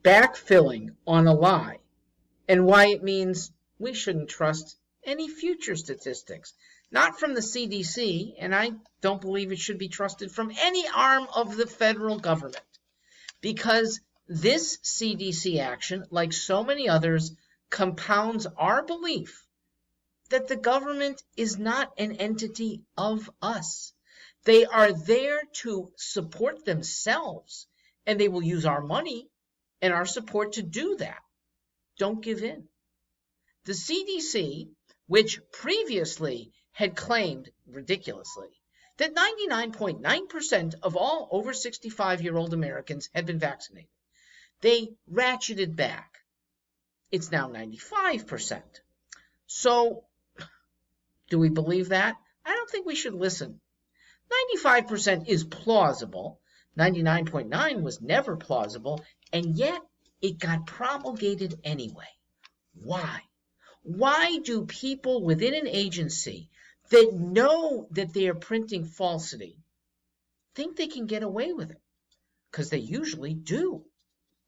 backfilling on a lie, and why it means we shouldn't trust any future statistics. Not from the CDC, and I don't believe it should be trusted from any arm of the federal government. Because this CDC action, like so many others, compounds our belief that the government is not an entity of us. They are there to support themselves, and they will use our money and our support to do that. Don't give in. The CDC, which previously had claimed, ridiculously, that 99.9% of all over 65-year-old Americans had been vaccinated, they ratcheted back. It's now 95%. So, do we believe that? I don't think we should listen. 95% is plausible. 99.9 was never plausible, and yet it got promulgated anyway. Why? Why do people within an agency that know that they are printing falsity think they can get away with it? Because they usually do.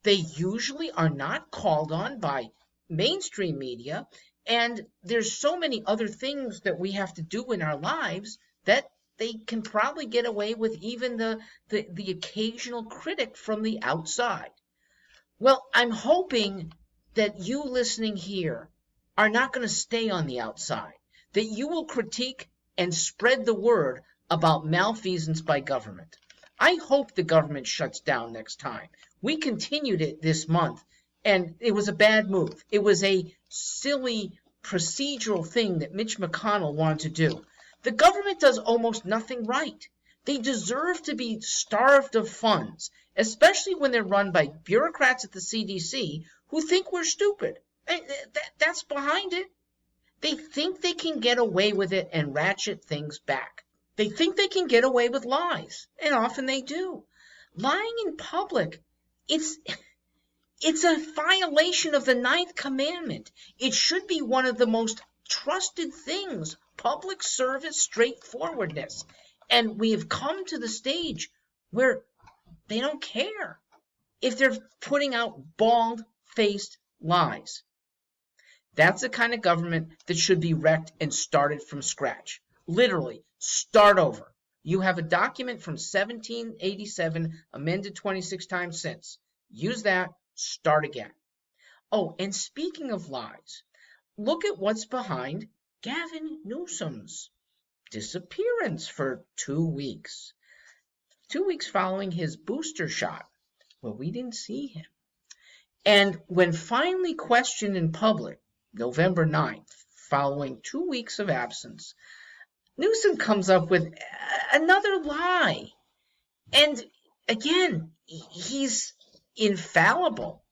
They usually are not called on by mainstream media, and there's so many other things that we have to do in our lives that they can probably get away with even the occasional critic from the outside. Well, I'm hoping that you listening here are not going to stay on the outside, that you will critique and spread the word about malfeasance by government. I hope the government shuts down next time. We continued it this month, and it was a bad move. It was a silly procedural thing that Mitch McConnell wanted to do. The government does almost nothing right. They deserve to be starved of funds, especially when they're run by bureaucrats at the CDC who think we're stupid. That's behind it. They think they can get away with it and ratchet things back. They think they can get away with lies, and often they do. Lying in public, it's a violation of the 9th commandment. It should be one of the most trusted things, public service straightforwardness. And we have come to the stage where they don't care if they're putting out bald-faced lies. That's the kind of government that should be wrecked and started from scratch. Literally, start over. You have a document from 1787, amended 26 times since. Use that, start again. Oh, and speaking of lies, look at what's behind Gavin Newsom's disappearance for 2 weeks. 2 weeks following his booster shot. Well, we didn't see him. And when finally questioned in public, November 9th, following 2 weeks of absence, Newsom comes up with another lie. And again, he's infallible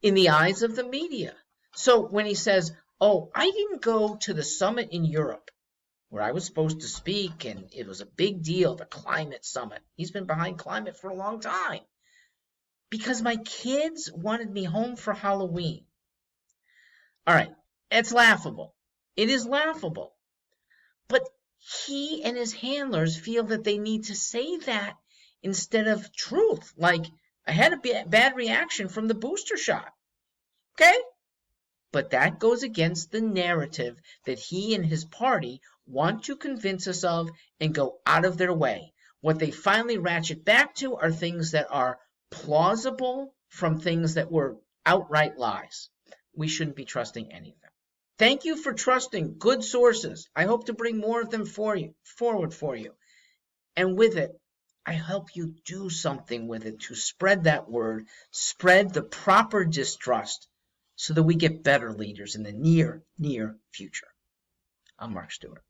in the eyes of the media. So when he says, oh, I didn't go to the summit in Europe where I was supposed to speak, and it was a big deal, the climate summit. He's been behind climate for a long time. Because my kids wanted me home for Halloween. All right, it's laughable. It is laughable. But he and his handlers feel that they need to say that instead of truth. Like, I had a bad reaction from the booster shot. Okay? But that goes against the narrative that he and his party want to convince us of and go out of their way. What they finally ratchet back to are things that are plausible from things that were outright lies. We shouldn't be trusting any of them. Thank you for trusting good sources. I hope to bring more of them forward for you. And with it, I hope you do something with it to spread that word, spread the proper distrust, so that we get better leaders in the near future. I'm Mark Stewart.